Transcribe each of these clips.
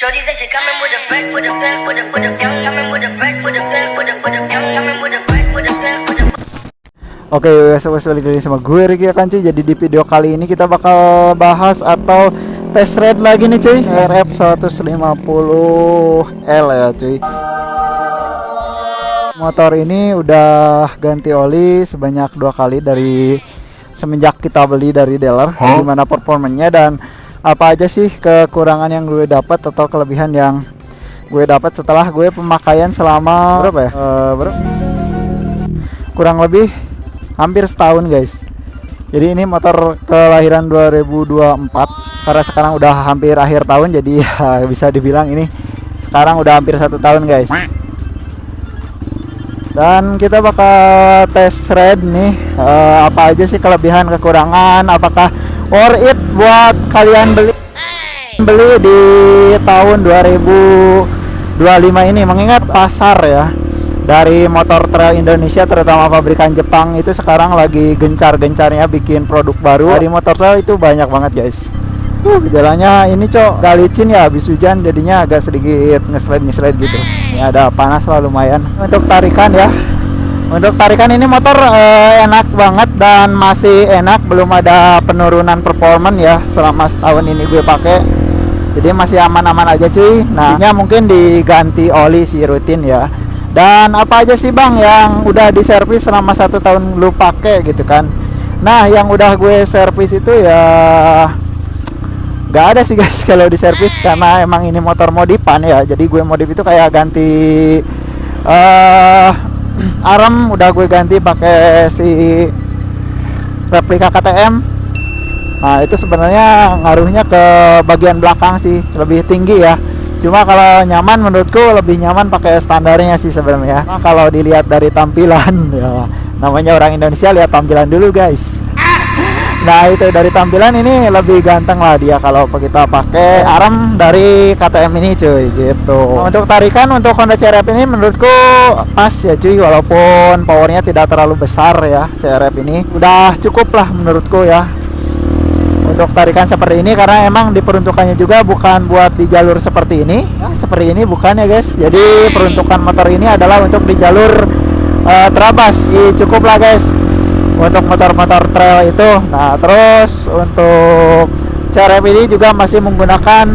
Shorty said she coming with a back, with a fan, with a young, coming with a back, with a fan, with a young, coming with a back, with a fan, with a. Oke, sobat balik lagi sama gue Ricky Akanci. Jadi di video kali ini kita bakal bahas atau test ride lagi nih cuy, RF 150L ya cuy. Motor ini udah ganti oli sebanyak 2 kali dari semenjak kita beli dari dealer. Gimana performanya dan apa aja sih kekurangan yang gue dapat atau kelebihan yang gue dapat setelah gue pemakaian selama berapa ya? Kurang lebih hampir setahun guys. Jadi ini motor kelahiran 2024, karena sekarang udah hampir akhir tahun, jadi ya bisa dibilang ini sekarang udah hampir 1 tahun guys. Dan kita bakal test ride nih, apa aja sih kelebihan kekurangan, apakah worth it buat kalian beli di tahun 2025 ini, mengingat pasar ya dari motor trail Indonesia terutama pabrikan Jepang itu sekarang lagi gencar-gencarnya bikin produk baru. Dari motor trail itu banyak banget guys. Jalannya ini cok gak licin ya, habis hujan jadinya agak sedikit ngeslide gitu. Ini ada panas lah lumayan. Untuk tarikan ya, untuk tarikan ini motor enak banget dan masih enak, belum ada penurunan performan ya selama setahun ini gue pakai. Jadi masih aman-aman aja cuy. Nah, mungkin diganti oli sih rutin ya. Dan apa aja sih bang yang udah diservis selama 1 tahun lu pakai gitu kan? Nah, yang udah gue servis itu ya gak ada sih guys kalau diservis, karena emang ini motor modifan ya. Jadi gue modif itu kayak ganti arem udah gue ganti pakai si replika KTM. Nah, itu sebenarnya ngaruhnya ke bagian belakang sih, lebih tinggi ya. Cuma kalau nyaman menurutku lebih nyaman pakai standarnya sih sebenarnya. Nah, kalau dilihat dari tampilan ya, namanya orang Indonesia lihat tampilan dulu guys. Nah, itu dari tampilan ini lebih ganteng lah dia kalau kita pakai arem dari KTM ini cuy gitu. Nah, untuk tarikan untuk Honda CRF ini menurutku pas ya cuy, walaupun powernya tidak terlalu besar ya. CRF ini udah cukup lah menurutku ya untuk tarikan seperti ini, karena emang diperuntukannya juga bukan buat di jalur seperti ini ya, seperti ini bukan ya guys. Jadi peruntukan motor ini adalah untuk di jalur terabas. Cukup lah guys untuk motor-motor trail itu. Nah, terus untuk CRF ini juga masih menggunakan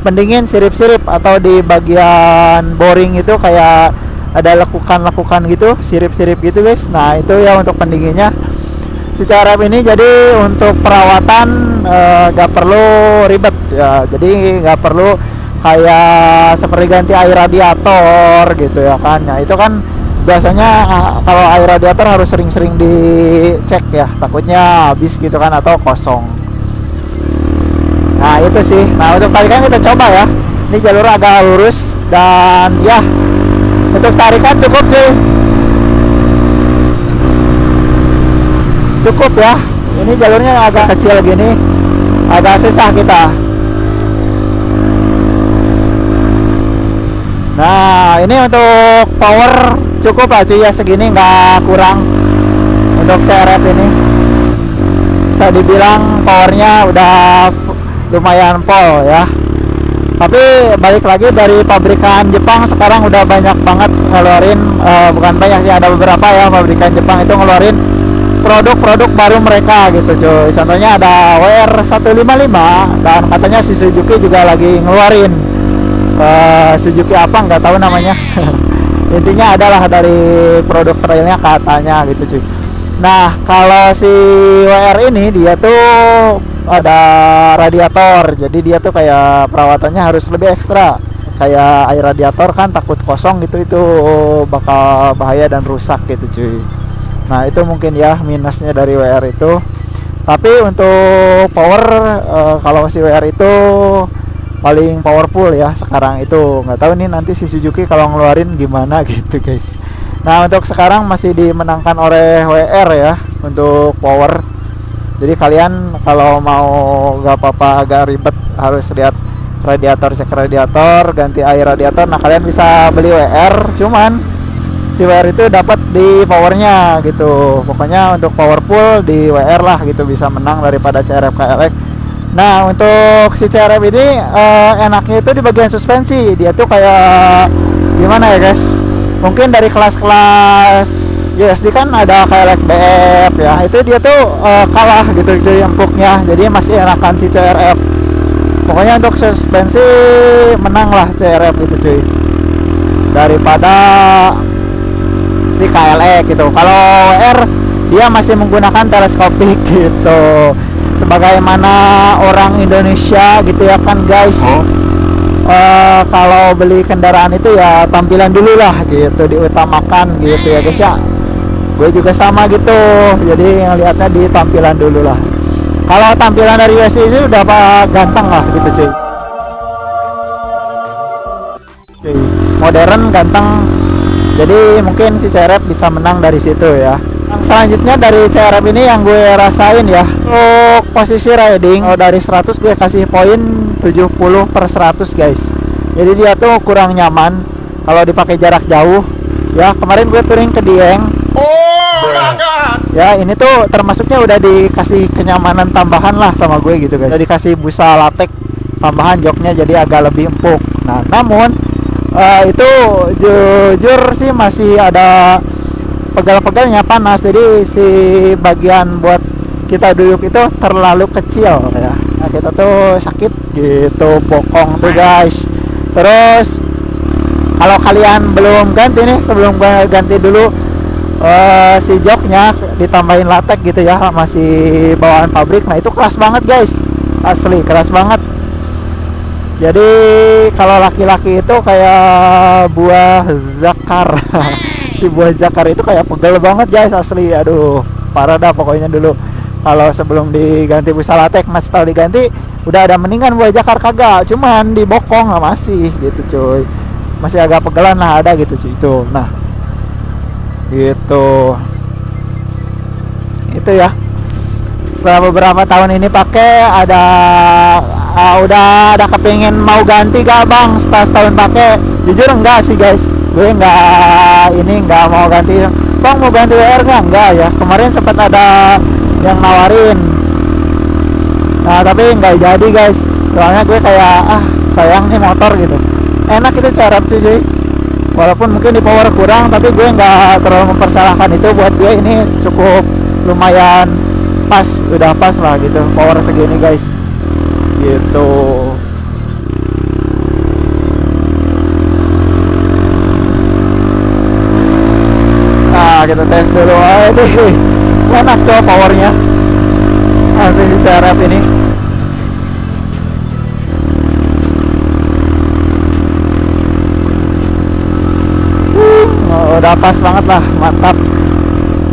pendingin sirip-sirip, atau di bagian boring itu kayak ada lekukan-lekukan gitu, sirip-sirip gitu guys. Nah, itu ya untuk pendinginnya si CRF ini. Jadi untuk perawatan gak perlu ribet ya, jadi gak perlu kayak seperti ganti air radiator gitu ya kan. Nah, itu kan biasanya kalau air radiator harus sering-sering dicek ya, takutnya habis gitu kan atau kosong. Nah, itu sih. Nah, untuk tarikan kita coba ya. Ini jalur agak lurus dan ya untuk tarikan cukup cuy, cukup ya. Ini jalurnya agak kecil gini, agak susah kita. Nah, ini untuk power cukup lah cuy ya, segini nggak kurang. Untuk CRF ini bisa dibilang powernya udah lumayan pol ya. Tapi balik lagi dari pabrikan Jepang sekarang udah banyak banget ngeluarin, bukan banyak sih, ada beberapa ya pabrikan Jepang itu ngeluarin produk-produk baru mereka gitu cuy. Contohnya ada WR155 dan katanya si Suzuki juga lagi ngeluarin Suzuki apa nggak tahu namanya. Intinya adalah dari produk trailnya katanya gitu cuy. Nah, kalau si WR ini dia tuh ada radiator, jadi dia tuh kayak perawatannya harus lebih ekstra. Kayak air radiator kan takut kosong gitu, itu bakal bahaya dan rusak gitu cuy. Nah, itu mungkin ya minusnya dari WR itu. Tapi untuk power kalau si WR itu paling powerful ya sekarang itu. Nggak tahu nih nanti si Suzuki kalau ngeluarin gimana gitu guys. Nah, untuk sekarang masih dimenangkan oleh WR ya untuk power. Jadi kalian kalau mau nggak apa-apa agak ribet harus lihat radiator, cek radiator, ganti air radiator. Nah, kalian bisa beli WR, cuman si WR itu dapat di powernya gitu. Pokoknya untuk powerful di WR lah gitu, bisa menang daripada CRF KLX Nah untuk si CRF ini enaknya itu di bagian suspensi. Dia tuh kayak gimana ya guys, mungkin dari kelas-kelas USD kan ada kayak BF ya, itu dia tuh kalah gitu cuy empuknya, jadi masih enakan si CRF. Pokoknya untuk suspensi menang lah CRF itu cuy daripada si KLE gitu. Kalau R dia masih menggunakan teleskopik gitu, sebagaimana orang Indonesia gitu ya kan guys. Kalau beli kendaraan itu ya tampilan dulu lah gitu, diutamakan gitu ya guys ya. Gue juga sama gitu, jadi ngelihatnya di tampilan dulu lah. Kalau tampilan dari USD itu udah ganteng lah gitu cuy. Modern, ganteng, jadi mungkin si CRF bisa menang dari situ ya. Yang selanjutnya dari CRF ini yang gue rasain ya, untuk posisi riding dari 100 gue kasih poin 70/100 guys. Jadi dia tuh kurang nyaman kalau dipakai jarak jauh ya. Kemarin gue touring ke Dieng, ya ini tuh termasuknya udah dikasih kenyamanan tambahan lah sama gue gitu guys. Udah dikasih busa latex tambahan, joknya jadi agak lebih empuk. Nah namun itu jujur sih masih ada pegal-pegalnya, panas, jadi si bagian buat kita duduk itu terlalu kecil ya. Nah, kita tuh sakit gitu bokong tuh guys. Terus kalau kalian belum ganti nih, sebelum ganti dulu si joknya ditambahin latex gitu ya, masih bawaan pabrik. Nah itu keras banget guys, asli keras banget. Jadi kalau laki-laki itu kayak buah zakar. Si buah zakar itu kayak pegel banget guys, asli. Aduh parah dah pokoknya dulu. Kalau sebelum diganti busa latex, mas setelah diganti udah ada mendingan buah zakar kagak, cuman di bokong lah masih gitu cuy, masih agak pegelan lah ada gitu cuy itu. Nah gitu itu ya. Setelah beberapa tahun ini pakai udah ada kepingin mau ganti gak bang setelah setahun pakai? Jujur enggak sih guys, gue enggak mau ganti. Bang mau ganti WR enggak ya. Kemarin sempat ada yang nawarin, nah tapi nggak jadi guys. Soalnya gue kayak sayang nih motor gitu. Enak itu CRF cuy, walaupun mungkin di power kurang, tapi gue nggak terlalu mempersalahkan itu. Buat gue ini cukup lumayan pas, udah pas lah gitu power segini guys gitu. Nah kita tes dulu. Aduh enak coba powernya habis CRF ini. Udah pas banget lah, mantap,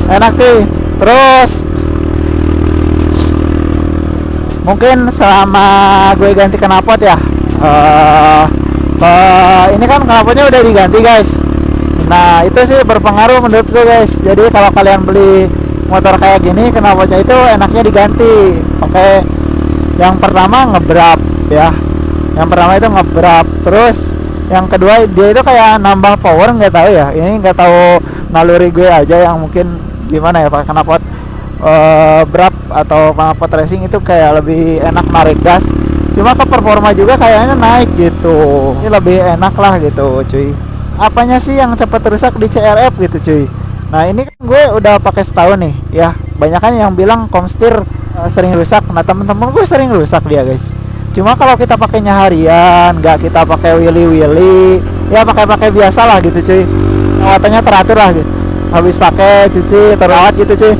enak sih. Terus mungkin selama gue ganti knalpot ya, ini kan knalpotnya udah diganti guys. Nah itu sih berpengaruh menurut gue guys. Jadi kalau kalian beli motor kayak gini, knalpotnya itu enaknya diganti pakai yang pertama ngebrap ya. Yang pertama itu ngebrap, terus yang kedua dia itu kayak nambah power, nggak tahu ya, ini nggak tahu naluri gue aja yang mungkin gimana ya pakai knalpot brap atau knalpot racing itu kayak lebih enak narik gas. Cuma ke performa juga kayaknya naik gitu, ini lebih enak lah gitu cuy. Apanya sih yang cepat rusak di CRF gitu cuy? Nah ini kan gue udah pakai setahun nih ya, banyak kan yang bilang komstir sering rusak. Nah temen-temen gue sering rusak dia guys. Cuma kalau kita pakainya harian, nggak kita pakai willy ya, pakai biasa lah gitu cuy, perawatannya teratur lah gitu. Habis pakai cuci terawat gitu cuy.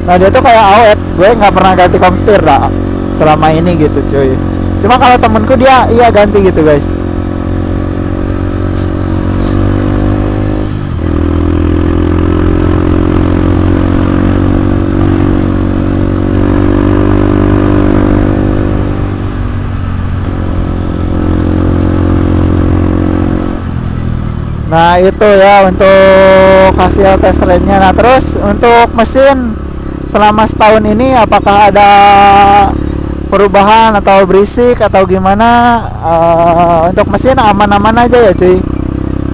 Nah dia tuh kayak awet. Gue nggak pernah ganti komstir dah selama ini gitu cuy. Cuma kalau temenku dia iya ganti gitu guys. Nah itu ya untuk hasil tes ride-nya. Nah terus untuk mesin selama setahun ini apakah ada perubahan atau berisik atau gimana? Untuk mesin aman-aman aja ya cuy.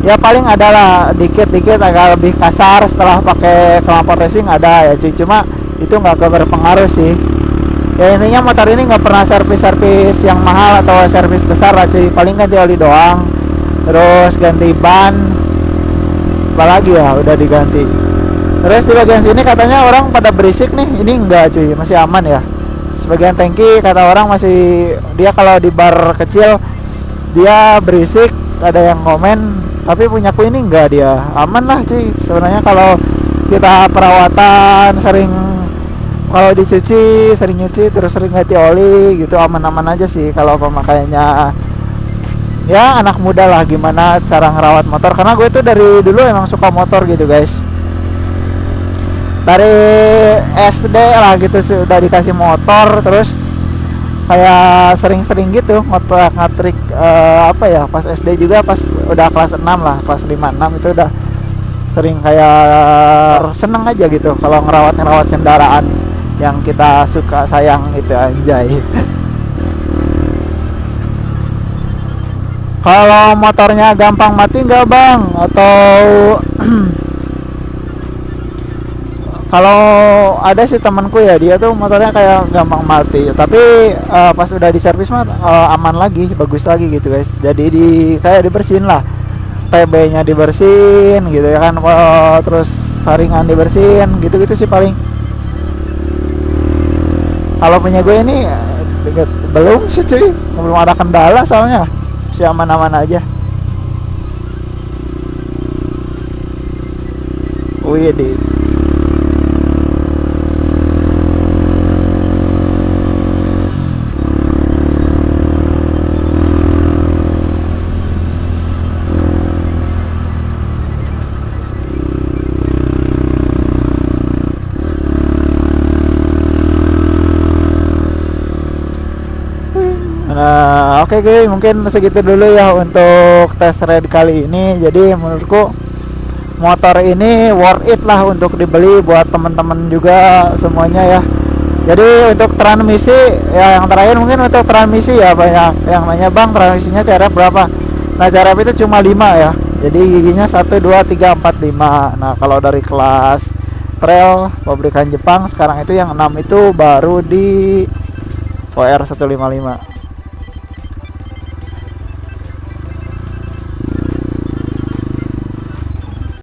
Ya paling adalah dikit-dikit agak lebih kasar setelah pakai knalpot racing ada ya cuy. Cuma itu nggak berpengaruh sih. Ya intinya motor ini nggak pernah servis yang mahal atau servis besar lah cuy, paling ganti oli doang, terus ganti ban, apalagi ya udah diganti. Terus di bagian sini katanya orang pada berisik nih, ini enggak cuy, masih aman ya. Sebagian tangki kata orang masih, dia kalau di bar kecil dia berisik, ada yang komen, tapi punyaku ini enggak, dia aman lah cuy. Sebenarnya kalau kita perawatan sering, kalau dicuci sering nyuci terus sering ganti oli gitu, aman-aman aja sih kalau pemakaiannya ya anak muda lah, gimana cara ngerawat motor. Karena gue tuh dari dulu emang suka motor gitu guys, dari SD lah gitu sudah dikasih motor, terus kayak sering-sering gitu ngatrik apa ya, pas SD juga, pas udah kelas 6 lah, kelas 5-6 itu udah sering kayak seneng aja gitu kalau ngerawat kendaraan yang kita suka sayang itu, anjay. Kalau motornya gampang mati nggak bang, atau kalau ada sih temanku ya, dia tuh motornya kayak gampang mati, tapi pas udah diservis mah aman lagi, bagus lagi gitu guys. Jadi kayak dibersihin lah, TB-nya dibersihin gitu ya kan, terus saringan dibersihin gitu-gitu sih paling. Kalau punya gue ini belum sih cuy, belum ada kendala soalnya, masih aman-aman aja. Wih deh. Nah, oke guys, mungkin segitu dulu ya untuk test ride kali ini. Jadi menurutku motor ini worth it lah untuk dibeli buat teman-teman juga semuanya ya. Jadi untuk transmisi ya, yang terakhir mungkin untuk transmisi ya, banyak yang nanya bang transmisinya CRF berapa. Nah CRF itu cuma 5 ya, jadi giginya 1, 2, 3, 4, 5. Nah kalau dari kelas trail pabrikan Jepang sekarang itu yang 6 itu baru di OR 155.